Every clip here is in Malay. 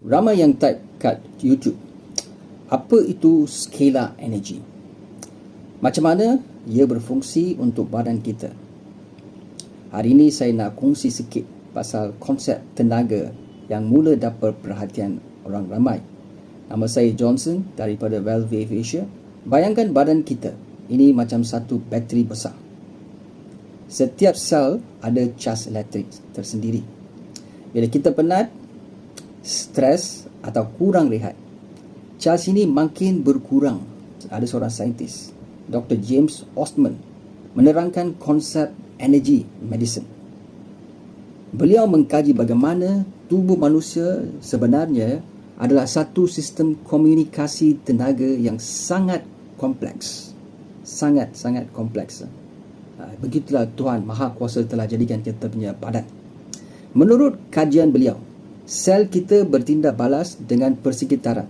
Ramai yang type kat YouTube, apa itu scalar energy? Macam mana ia berfungsi untuk badan kita? Hari ini saya nak kongsi sikit pasal konsep tenaga yang mula dapat perhatian orang ramai. Nama saya Johnson daripada Valve Asia. Bayangkan badan kita ini macam satu bateri besar. Setiap sel ada cas elektrik tersendiri. Bila kita penat, stres atau kurang rehat, cas ini makin berkurang. Ada seorang saintis, Dr. James Ostman, menerangkan konsep energy medicine. Beliau mengkaji bagaimana tubuh manusia sebenarnya adalah satu sistem komunikasi tenaga yang sangat kompleks. Sangat-sangat kompleks. Begitulah Tuhan Maha Kuasa telah jadikan kita punya badan. Menurut kajian beliau, sel kita bertindak balas dengan persekitaran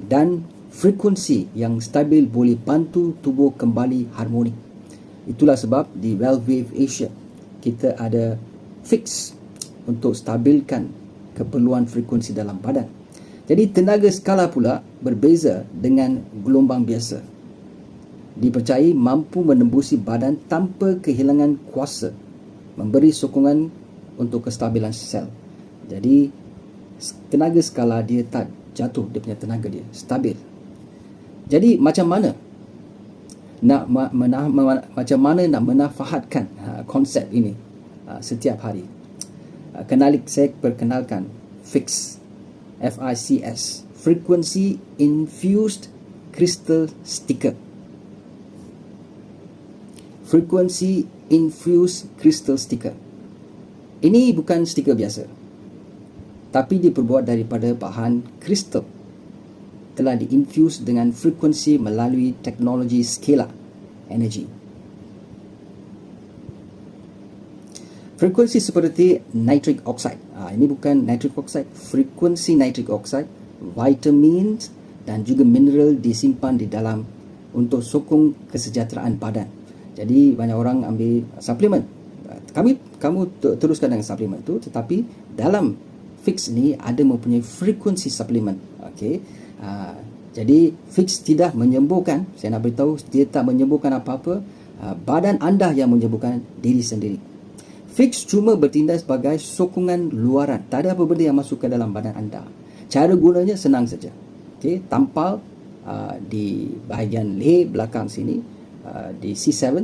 dan frekuensi yang stabil boleh bantu tubuh kembali harmoni. Itulah sebab di Valve Asia kita ada fix untuk stabilkan keperluan frekuensi dalam badan. Jadi tenaga skala pula berbeza dengan gelombang biasa. Dipercayai mampu menembusi badan tanpa kehilangan kuasa, memberi sokongan untuk kestabilan sel. Jadi tenaga skala dia tak jatuh, dia punya tenaga dia stabil. Jadi macam mana nak menafahatkan konsep ini setiap hari? Saya perkenalkan FIX, FICS, Frequency Infused Crystal Sticker. Frequency Infused Crystal Sticker. Ini bukan stiker biasa, tapi diperbuat daripada bahan kristal. Telah diinfuse dengan frekuensi melalui teknologi scalar energy. Frekuensi seperti nitric oxide. Ini bukan nitric oxide, frekuensi nitric oxide, vitamins dan juga mineral disimpan di dalam untuk sokong kesejahteraan badan. Jadi banyak orang ambil suplemen. Kamu teruskan dengan suplemen tu, tetapi dalam fix ni ada mempunyai frekuensi suplemen. Okey. Jadi fix tidak menyembuhkan, saya nak beritahu, dia tak menyembuhkan apa-apa. Badan anda yang menyembuhkan diri sendiri. Fix cuma bertindak sebagai sokongan luaran. Tak ada apa benda yang masuk ke dalam badan anda. Cara gunanya senang saja. Okey, tampal di bahagian leher belakang sini, di C7.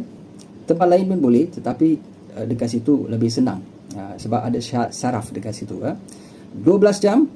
Tempat lain pun boleh, tetapi dekat situ lebih senang sebab ada saraf dekat situ. 12 jam